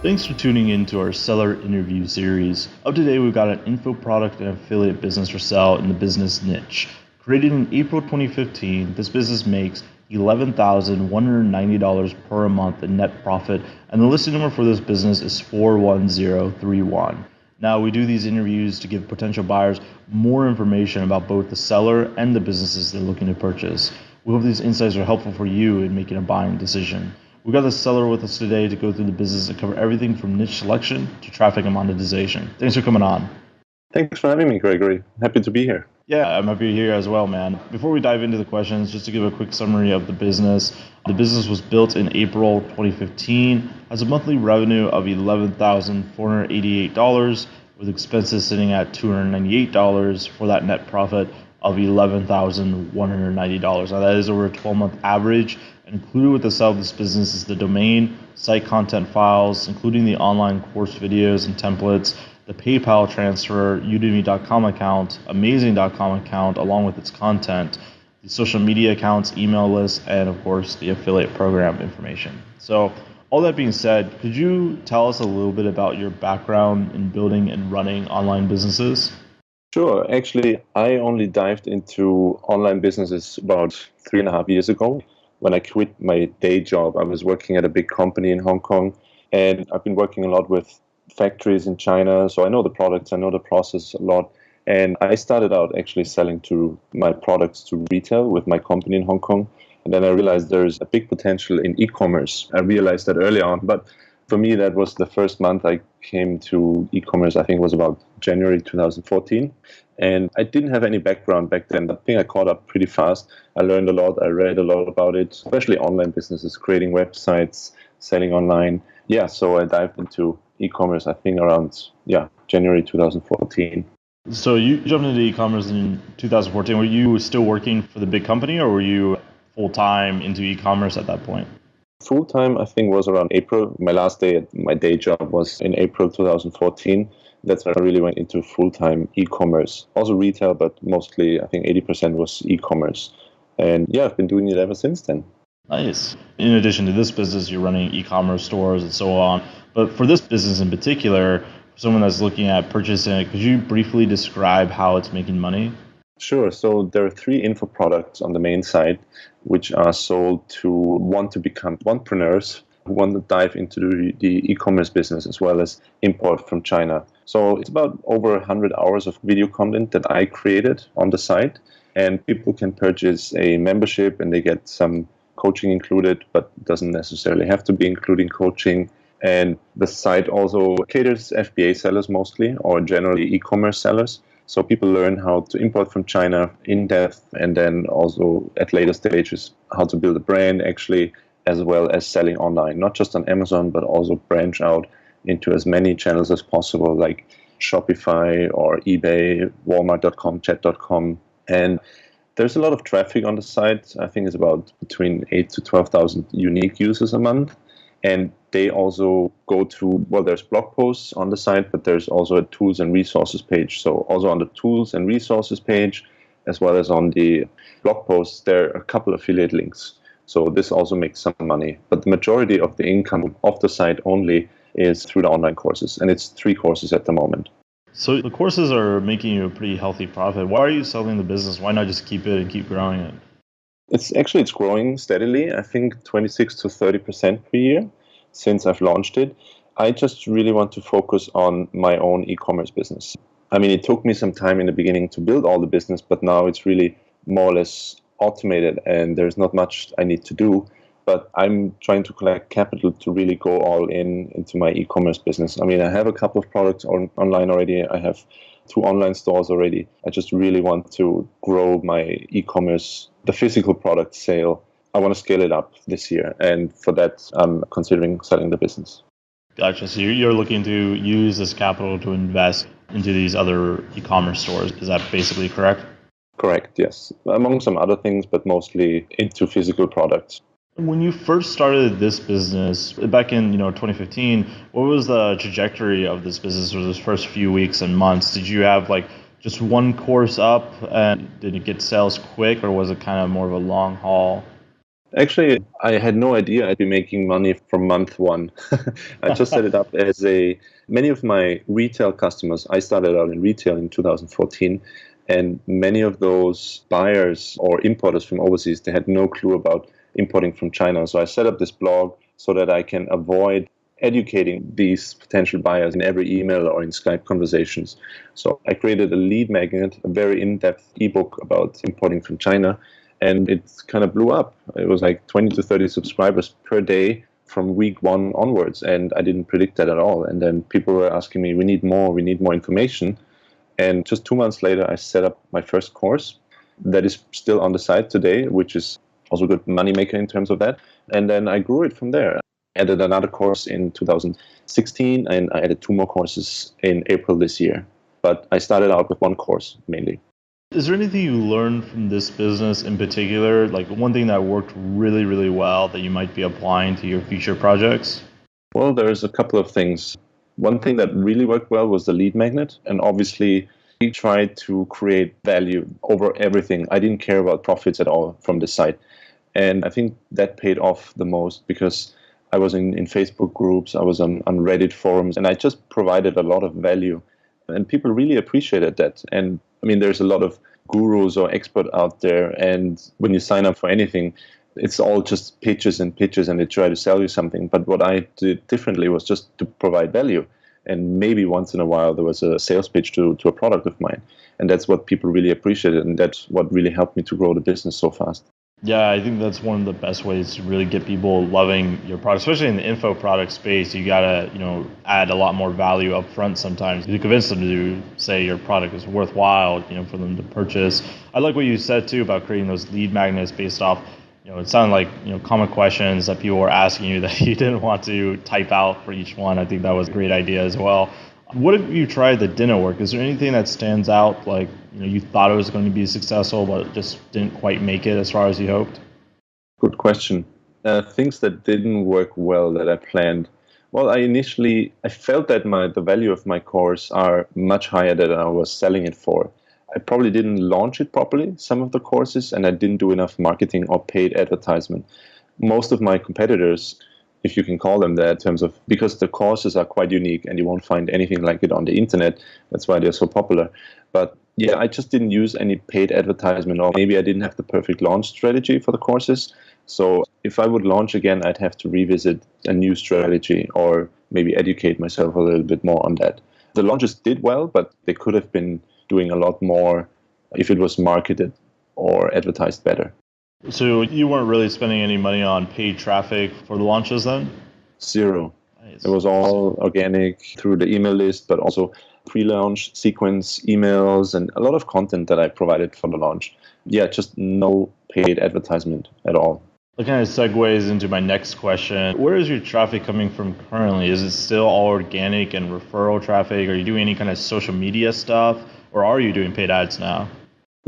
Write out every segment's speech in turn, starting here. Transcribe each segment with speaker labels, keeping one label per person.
Speaker 1: Thanks for tuning in to our seller interview series. Up today, we've got an info product and affiliate business for sale in the business niche. Created in April 2015, this business makes $11,190 per month in net profit, and the listing number for this business is 41031. Now, we do these interviews to give potential buyers more information about both the seller and the businesses they're looking to purchase. We hope these insights are helpful for you in making a buying decision. We got the seller with us today to go through the business and cover everything from niche selection to traffic and monetization. Thanks for coming on.
Speaker 2: Thanks for having me, Gregory. Happy to be here.
Speaker 1: Yeah, I'm happy you're here as well, man. Before we dive into the questions, just to give a quick summary of the business. The business was built in April 2015, has a monthly revenue of $11,488, with expenses sitting at $298 for that net profit of $11,190. Now that is over a 12-month average. Included with the sale of this business is the domain, site content files, including the online course videos and templates, the PayPal transfer, Udemy.com account, Amazing.com account, along with its content, the social media accounts, email lists, and of course the affiliate program information. So all that being said, could you tell us a little bit about your background in building and running online businesses?
Speaker 2: Sure. Actually, I only dived into online businesses about 3.5 years ago. When I quit my day job, I was working at a big company in Hong Kong, and I've been working a lot with factories in China, so I know the products, I know the process a lot. And I started out actually selling to my products to retail with my company in Hong Kong. And then I realized there's a big potential in e-commerce. I realized that early on, but for me, that was the first month I came to e-commerce. I think it was about January 2014. And I didn't have any background back then. I think I caught up pretty fast. I learned a lot. I read a lot about it, especially online businesses, creating websites, selling online. Yeah, so I dived into e-commerce, I think around, January 2014.
Speaker 1: So you jumped into e-commerce in 2014. Were you still working for the big company, or were you full-time into e-commerce at that point?
Speaker 2: Full-time, I think, was around April. My last day at my day job was in April 2014. That's when I really went into full-time e-commerce. Also retail, but mostly, I think 80% was e-commerce. And yeah, I've been doing it ever since then.
Speaker 1: Nice. In addition to this business, you're running e-commerce stores and so on. But for this business in particular, for someone that's looking at purchasing it, could you briefly describe how it's making money?
Speaker 2: Sure. So there are 3 info products on the main site, which are sold to want to become entrepreneurs who want to dive into the e-commerce business as well as import from China. So it's about over 100 hours of video content that I created on the site, and people can purchase a membership and they get some coaching included, but doesn't necessarily have to be including coaching. And the site also caters FBA sellers mostly, or generally e-commerce sellers. So people learn how to import from China in depth, and then also at later stages how to build a brand actually, as well as selling online, not just on Amazon, but also branch out into as many channels as possible, like Shopify or eBay, Walmart.com, Chat.com. And there's a lot of traffic on the site. I think it's about between 8,000 to 12,000 unique users a month. And they also go to, there's blog posts on the site, but there's also a tools and resources page. So also on the tools and resources page, as well as on the blog posts, there are a couple of affiliate links. So this also makes some money. But the majority of the income of the site only is through the online courses. And it's 3 courses at the moment.
Speaker 1: So the courses are making you a pretty healthy profit. Why are you selling the business? Why not just keep it and keep growing it?
Speaker 2: It's growing steadily. I think 26 to 30% per year since I've launched it. I just really want to focus on my own e-commerce business. I mean, it took me some time in the beginning to build all the business, but now it's really more or less automated and there's not much I need to do. But I'm trying to collect capital to really go all into my e-commerce business. I mean, I have a couple of products online already. I have 2 online stores already. I just really want to grow my e-commerce, the physical product sale. I want to scale it up this year. And for that, I'm considering selling the business.
Speaker 1: Gotcha. So you're looking to use this capital to invest into these other e-commerce stores. Is that basically correct?
Speaker 2: Correct, yes. Among some other things, but mostly into physical products.
Speaker 1: When you first started this business back in 2015, what was the trajectory of this business for those first few weeks and months? Did you have just one course up and did it get sales quick, or was it kind of more of a long haul?
Speaker 2: Actually, I had no idea I'd be making money from month one. I just set it up as many of my retail customers, I started out in retail in 2014, and many of those buyers or importers from overseas, they had no clue about importing from China. So I set up this blog so that I can avoid educating these potential buyers in every email or in Skype conversations. So I created a lead magnet, a very in-depth ebook about importing from China, and it kind of blew up. It was like 20 to 30 subscribers per day from week one onwards, and I didn't predict that at all. And then people were asking me, we need more information. And just 2 months later, I set up my first course that is still on the site today, which is also a good moneymaker in terms of that. And then I grew it from there. I added another course in 2016, and I added 2 more courses in April this year. But I started out with one course mainly.
Speaker 1: Is there anything you learned from this business in particular? Like one thing that worked really, really well that you might be applying to your future projects?
Speaker 2: Well, there's a couple of things. One thing that really worked well was the lead magnet. And obviously, we tried to create value over everything. I didn't care about profits at all from the site. And I think that paid off the most because I was in Facebook groups, I was on Reddit forums, and I just provided a lot of value. And people really appreciated that. And I mean, there's a lot of gurus or experts out there. And when you sign up for anything, it's all just pitches and pitches, and they try to sell you something. But what I did differently was just to provide value. And maybe once in a while there was a sales pitch to a product of mine. And that's what people really appreciated. And that's what really helped me to grow the business so fast.
Speaker 1: Yeah, I think that's one of the best ways to really get people loving your product, especially in the info product space. You gotta, add a lot more value up front sometimes to convince them to say your product is worthwhile, for them to purchase. I like what you said too about creating those lead magnets based off, it sounded like, common questions that people were asking you that you didn't want to type out for each one. I think that was a great idea as well. What have you tried that didn't work? Is there anything that stands out, like you thought it was going to be successful, but just didn't quite make it as far as you hoped?
Speaker 2: Good question. Things that didn't work well that I planned. Well, I felt that the value of my course are much higher than I was selling it for. I probably didn't launch it properly, some of the courses, and I didn't do enough marketing or paid advertisement. Most of my competitors, if you can call them that, in terms of, because the courses are quite unique and you won't find anything like it on the internet. That's why they're so popular. But yeah, I just didn't use any paid advertisement, or maybe I didn't have the perfect launch strategy for the courses. So if I would launch again, I'd have to revisit a new strategy or maybe educate myself a little bit more on that. The launches did well, but they could have been doing a lot more if it was marketed or advertised better.
Speaker 1: So you weren't really spending any money on paid traffic for the launches then?
Speaker 2: Zero.
Speaker 1: Nice.
Speaker 2: It was all organic through the email list, but also pre-launch sequence emails and a lot of content that I provided for the launch. Yeah, just no paid advertisement at all.
Speaker 1: That kind of segues into my next question. Where is your traffic coming from currently? Is it still all organic and referral traffic? Are you doing any kind of social media stuff, or are you doing paid ads now?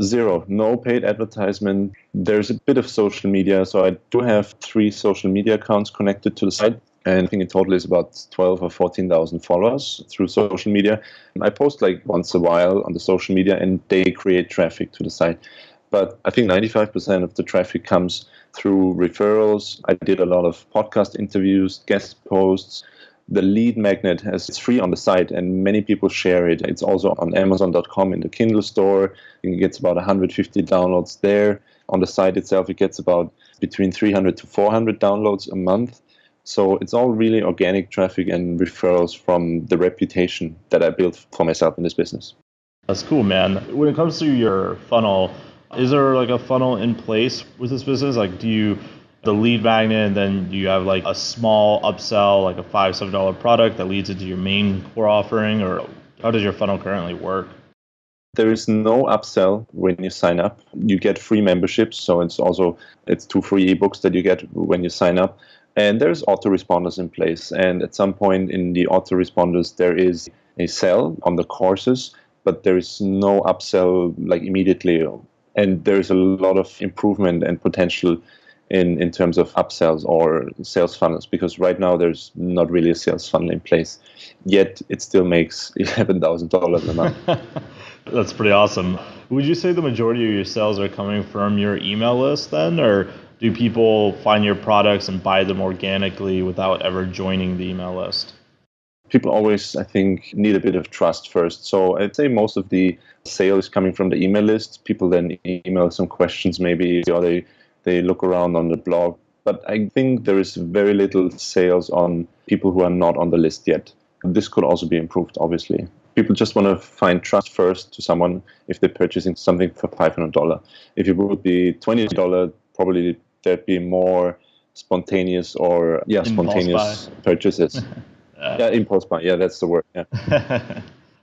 Speaker 2: Zero. No paid advertisement. There's a bit of social media. So I do have 3 social media accounts connected to the site. And I think in total is about 12 or 14,000 followers through social media. I post like once a while on the social media, and they create traffic to the site. But I think 95% of the traffic comes through referrals. I did a lot of podcast interviews, guest posts. The lead magnet it's free on the site, and many people share it. It's also on Amazon.com in the Kindle store. It gets about 150 downloads there. On the site itself, it gets about between 300 to 400 downloads a month. So it's all really organic traffic and referrals from the reputation that I built for myself in this business.
Speaker 1: That's cool, man. When it comes to your funnel, is there like a funnel in place with this business? Like, the lead magnet, and then do you have like a small upsell, like a $5-7 product that leads into your main core offering, or how does your funnel currently work?
Speaker 2: There is no upsell when you sign up. You get free memberships, so it's 2 free ebooks that you get when you sign up. And there's autoresponders in place. And at some point in the autoresponders, there is a sell on the courses, but there is no upsell like immediately. And there's a lot of improvement and potential in terms of upsells or sales funnels, because right now there's not really a sales funnel in place. Yet it still makes $11,000 a month.
Speaker 1: That's pretty awesome. Would you say the majority of your sales are coming from your email list then, or do people find your products and buy them organically without ever joining the email list?
Speaker 2: People always, I think, need a bit of trust first. So I'd say most of the sale is coming from the email list. People then email some questions maybe, or they look around on the blog. But I think there is very little sales on people who are not on the list yet. This could also be improved, obviously. People just want to find trust first to someone if they're purchasing something for $500. If it would be $20, probably there'd be more spontaneous or spontaneous purchases. Yeah, impulse buy. Yeah, that's the word. Yeah.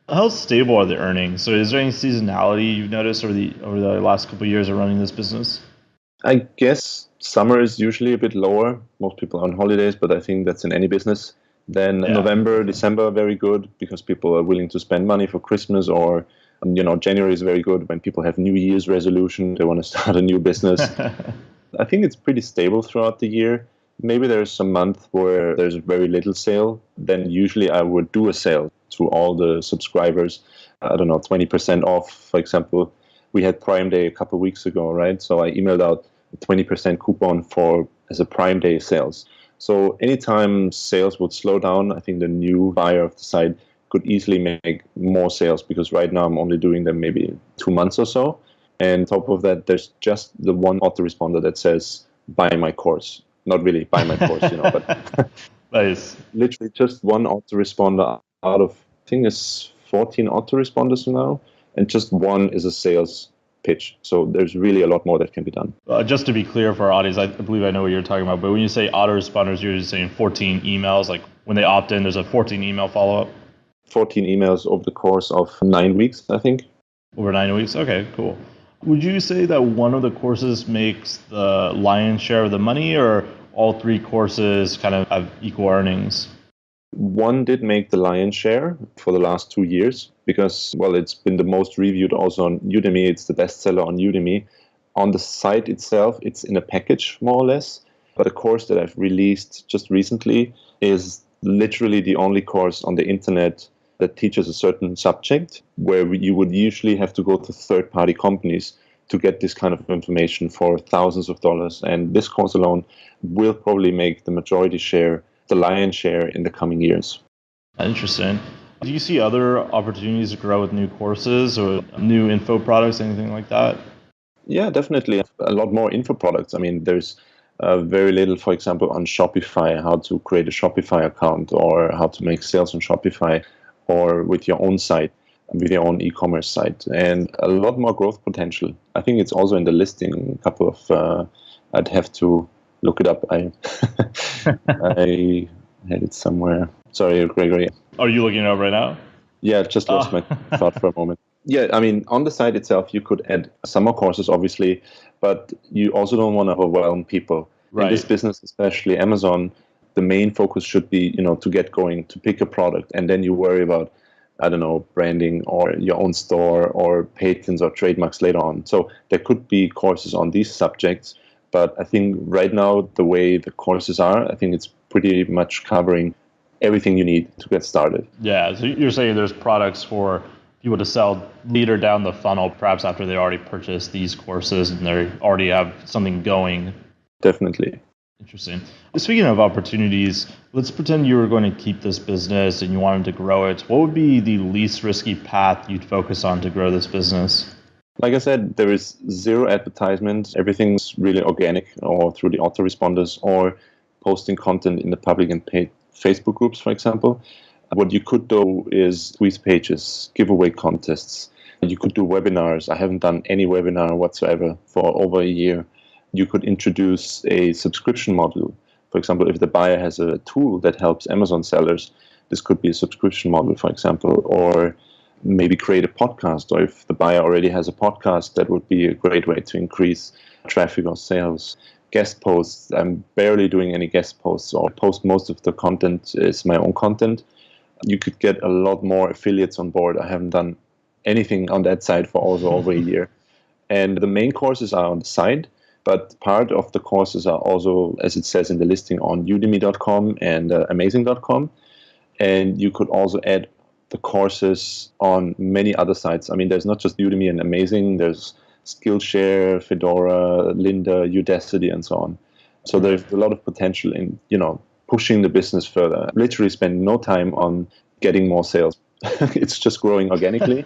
Speaker 1: How stable are the earnings? So is there any seasonality you've noticed over the last couple of years of running this business?
Speaker 2: I guess summer is usually a bit lower. Most people are on holidays, but I think that's in any business. Then November, December, very good because people are willing to spend money for Christmas, or January is very good when people have New Year's resolution. They want to start a new business. I think it's pretty stable throughout the year. Maybe there's some month where there's very little sale. Then usually I would do a sale to all the subscribers. I don't know, 20% off, for example. We had Prime Day a couple of weeks ago, right? So I emailed out a 20% coupon as a Prime Day sales. So anytime sales would slow down, I think the new buyer of the site could easily make more sales, because right now I'm only doing them maybe 2 months or so. And on top of that, there's just the one autoresponder that says, buy my course. Not really buy my course, but
Speaker 1: nice.
Speaker 2: Literally just one autoresponder out of, I think there's 14 autoresponders now, and just one is a sales pitch. So there's really a lot more that can be done.
Speaker 1: Just to be clear for our audience, I believe I know what you're talking about, but when you say autoresponders, you're just saying 14 emails, like when they opt in, there's a 14 email follow-up?
Speaker 2: 14 emails over the course of 9 weeks, I think.
Speaker 1: Over 9 weeks? Okay, cool. Would you say that one of the courses makes the lion's share of the money, or all three courses kind of have equal earnings?
Speaker 2: One did make the lion's share for the last 2 years because, it's been the most reviewed also on Udemy. It's the bestseller on Udemy. On the site itself, it's in a package, more or less. But the course that I've released just recently is literally the only course on the internet that teaches a certain subject, where you would usually have to go to third-party companies to get this kind of information for thousands of dollars. And this course alone will probably make the majority share, the lion's share, in the coming years.
Speaker 1: Interesting. Do you see other opportunities to grow with new courses or new info products, anything like that?
Speaker 2: Yeah, definitely. A lot more info products. I mean, there's very little, for example, on Shopify, how to create a Shopify account or how to make sales on Shopify, or with your own site, with your own e-commerce site, and a lot more growth potential. I think it's also in the listing. A couple of, I'd have to look it up. I had it somewhere. Sorry, Gregory.
Speaker 1: Are you looking it up right now?
Speaker 2: Yeah, just lost my thought for a moment. Yeah, I mean, on the site itself, you could add some more courses, obviously, but you also don't want to overwhelm people. Right. In this business, especially Amazon, the main focus should be, to get going, to pick a product, and then you worry about, I don't know, branding or your own store or patents or trademarks later on. So there could be courses on these subjects, but I think right now, the way the courses are, I think it's pretty much covering everything you need to get started.
Speaker 1: Yeah, so you're saying there's products for people to sell later down the funnel, perhaps after they already purchased these courses and they already have something going.
Speaker 2: Definitely.
Speaker 1: Interesting. Speaking of opportunities, let's pretend you were going to keep this business and you wanted to grow it. What would be the least risky path you'd focus on to grow this business?
Speaker 2: Like I said, there is zero advertisement. Everything's really organic, or through the autoresponders, or posting content in the public and paid Facebook groups, for example. What you could do is squeeze pages, giveaway contests. You could do webinars. I haven't done any webinar whatsoever for over a year. You could introduce a subscription model. For example, if the buyer has a tool that helps Amazon sellers, this could be a subscription model, for example, or maybe create a podcast. Or if the buyer already has a podcast, that would be a great way to increase traffic or sales. Guest posts. I'm barely doing any guest posts, or post most of the content is my own content. You could get a lot more affiliates on board. I haven't done anything on that side for also over a year. And the main courses are on the side, but part of the courses are also, as it says in the listing, on udemy.com and amazing.com. And you could also add the courses on many other sites. I mean, there's not just Udemy and Amazing. There's Skillshare, Fedora, Lynda, Udacity, and so on. So there's a lot of potential in, pushing the business further. Literally spend no time on getting more sales. It's just growing organically.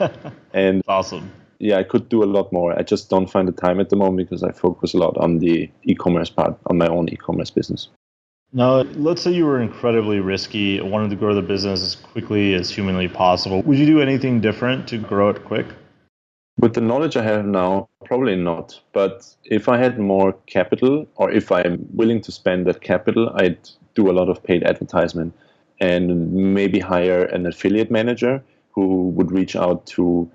Speaker 2: And
Speaker 1: Awesome.
Speaker 2: yeah, I could do a lot more. I just don't find the time at the moment because I focus a lot on the e-commerce part, on my own e-commerce business.
Speaker 1: Now, let's say you were incredibly risky and wanted to grow the business as quickly as humanly possible. Would you do anything different to grow it quick?
Speaker 2: With the knowledge I have now, probably not. But if I had more capital, or if I'm willing to spend that capital, I'd do a lot of paid advertisement and maybe hire an affiliate manager who would reach out to,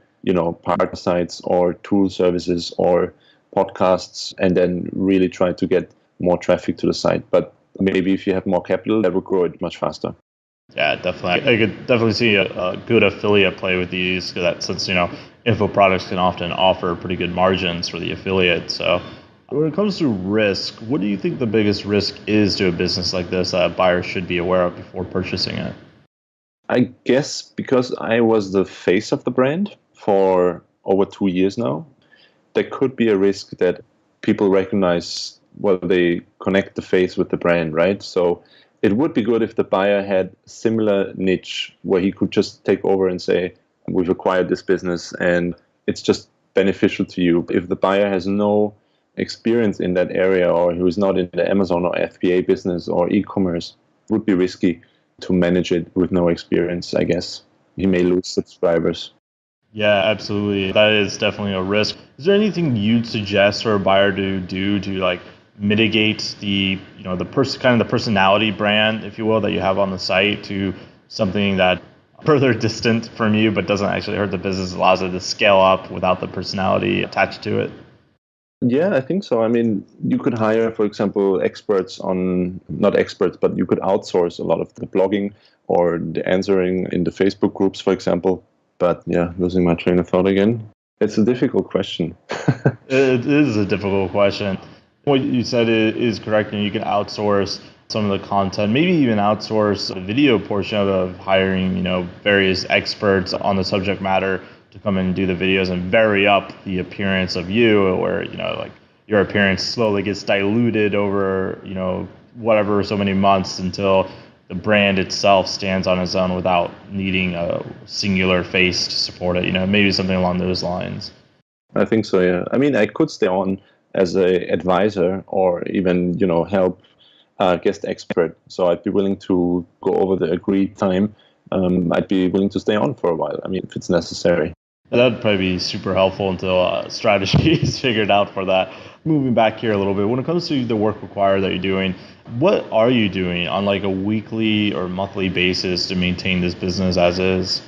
Speaker 2: partner sites or tool services or podcasts and then really try to get more traffic to the site. But maybe if you have more capital, that would grow it much faster.
Speaker 1: Yeah, definitely. I could definitely see a good affiliate play with these, since info products can often offer pretty good margins for the affiliate. So when it comes to risk, what do you think the biggest risk is to a business like this that a buyer should be aware of before purchasing it?
Speaker 2: I guess because I was the face of the brand for over 2 years now, there could be a risk that people recognize, well, they connect the face with the brand, right? So it would be good if the buyer had a similar niche where he could just take over and say, we've acquired this business and it's just beneficial to you. If the buyer has no experience in that area or who is not in the Amazon or FBA business or e-commerce, it would be risky to manage it with no experience, I guess. He may lose subscribers.
Speaker 1: Yeah, absolutely. That is definitely a risk. Is there anything you'd suggest for a buyer to do to mitigate the the personality brand, if you will, that you have on the site to something that further distant from you but doesn't actually hurt the business, allows it to scale up without the personality attached to it?
Speaker 2: Yeah, I think so. I mean, you could hire, for example, not experts, but you could outsource a lot of the blogging or the answering in the Facebook groups, for example. But yeah, losing my train of thought again. It's a difficult question.
Speaker 1: It is a difficult question. What you said is correct, and you can outsource some of the content, maybe even outsource the video portion of hiring, various experts on the subject matter to come in and do the videos and vary up the appearance of you, where, your appearance slowly gets diluted over, whatever, so many months until the brand itself stands on its own without needing a singular face to support it, maybe something along those lines.
Speaker 2: I think so, yeah. I mean, I could stay on as a advisor or even, help guest expert. So I'd be willing to go over the agreed time. I'd be willing to stay on for a while. I mean, if it's necessary.
Speaker 1: That'd probably be super helpful until strategy is figured out for that. Moving back here a little bit, when it comes to the work required that you're doing, what are you doing on a weekly or monthly basis to maintain this business as is?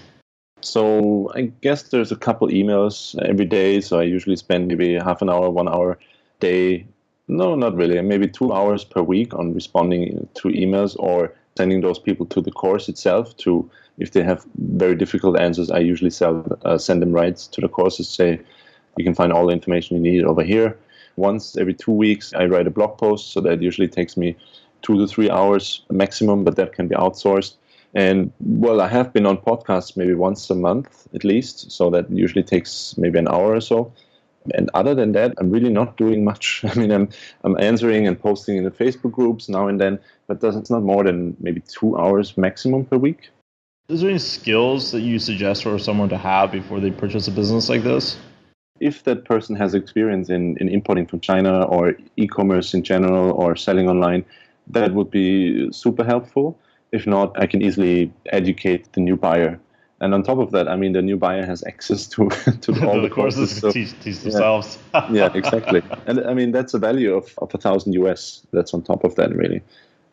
Speaker 2: So I guess there's a couple emails every day. So I usually spend maybe half an hour, 1 hour day. No, not really. Maybe 2 hours per week on responding to emails or sending those people to the course itself. If they have very difficult answers, I usually send them right to the courses. Say, you can find all the information you need over here. Once every 2 weeks, I write a blog post. So that usually takes me 2 to 3 hours maximum, but that can be outsourced. And well, I have been on podcasts maybe once a month at least. So that usually takes maybe an hour or so. And other than that, I'm really not doing much. I mean, I'm answering and posting in the Facebook groups now and then, but it's not more than maybe 2 hours maximum per week.
Speaker 1: Is there any skills that you suggest for someone to have before they purchase a business like this?
Speaker 2: If that person has experience in importing from China or e-commerce in general or selling online, that would be super helpful. If not, I can easily educate the new buyer. And on top of that, I mean, the new buyer has access to all the courses.
Speaker 1: So, teach themselves.
Speaker 2: Yeah, exactly. And I mean, that's a value of $1,000 US. That's on top of that, really.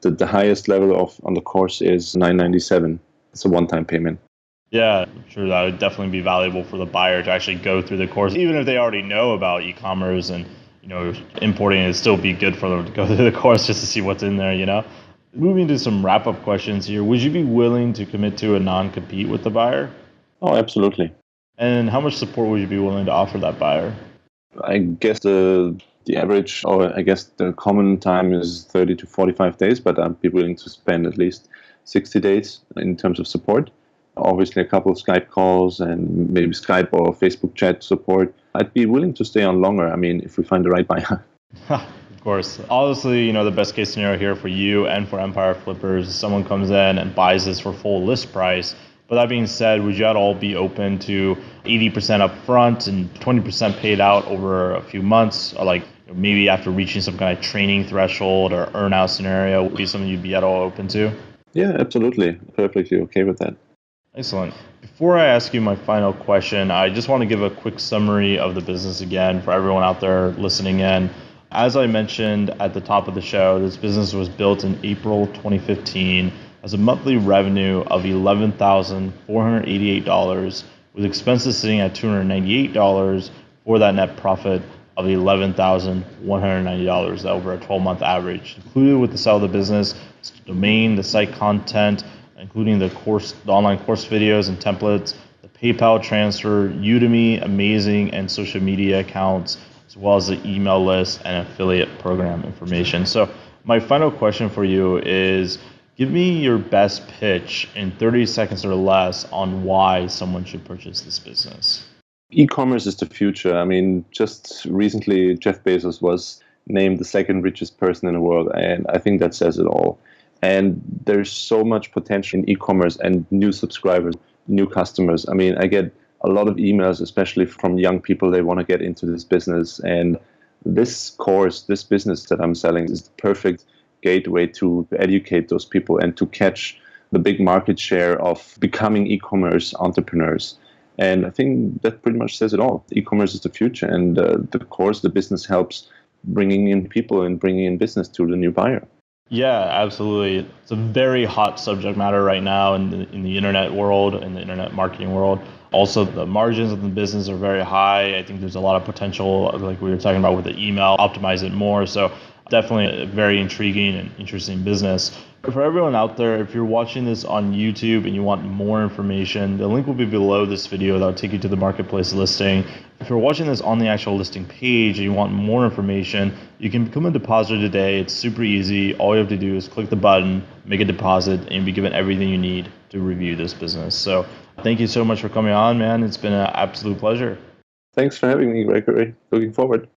Speaker 2: The highest level on the course is $997. It's a one-time payment.
Speaker 1: Yeah, I'm sure that would definitely be valuable for the buyer to actually go through the course. Even if they already know about e-commerce and, importing, it'd still be good for them to go through the course just to see what's in there, Moving to some wrap-up questions here, would you be willing to commit to a non-compete with the buyer?
Speaker 2: Oh, absolutely.
Speaker 1: And how much support would you be willing to offer that buyer?
Speaker 2: I guess the average, or I guess the common time is 30 to 45 days, but I'd be willing to spend at least 60 days in terms of support. Obviously, a couple of Skype calls and maybe Skype or Facebook chat support. I'd be willing to stay on longer. I mean, if we find the right buyer.
Speaker 1: Of course. Obviously, the best case scenario here for you and for Empire Flippers is someone comes in and buys this for full list price. But that being said, would you at all be open to 80% upfront and 20% paid out over a few months, or like maybe after reaching some kind of training threshold or earn-out scenario? Would be something you'd be at all open to?
Speaker 2: Yeah, absolutely. Perfectly okay with that.
Speaker 1: Excellent. Before I ask you my final question, I just want to give a quick summary of the business again for everyone out there listening in. As I mentioned at the top of the show, this business was built in April 2015 as a monthly revenue of $11,488 with expenses sitting at $298 for that net profit of $11,190 over a 12-month average. Included with the sale of the business is the domain, the site content, including the online course videos and templates, the PayPal transfer, Udemy, Amazing, and social media accounts, as well as the email list and affiliate program information. So my final question for you is, give me your best pitch in 30 seconds or less on why someone should purchase this business.
Speaker 2: E-commerce is the future. I mean, just recently, Jeff Bezos was named the second richest person in the world, and I think that says it all. And there's so much potential in e-commerce and new subscribers, new customers. I mean, I get a lot of emails, especially from young people. They want to get into this business. And this course, this business that I'm selling is the perfect gateway to educate those people and to catch the big market share of becoming e-commerce entrepreneurs. And I think that pretty much says it all. E-commerce is the future. And the course, the business helps bringing in people and bringing in business to the new buyer.
Speaker 1: Yeah, absolutely. It's a very hot subject matter right now in the internet world, in the internet marketing world. Also, the margins of the business are very high. I think there's a lot of potential, like we were talking about with the email, optimize it more. So definitely a very intriguing and interesting business. For everyone out there, if you're watching this on YouTube and you want more information, the link will be below this video. That'll take you to the marketplace listing. If you're watching this on the actual listing page and you want more information, you can become a depositor today. It's super easy. All you have to do is click the button, make a deposit, and you'll be given everything you need to review this business. So thank you so much for coming on, man. It's been an absolute pleasure.
Speaker 2: Thanks for having me, Gregory. Looking forward.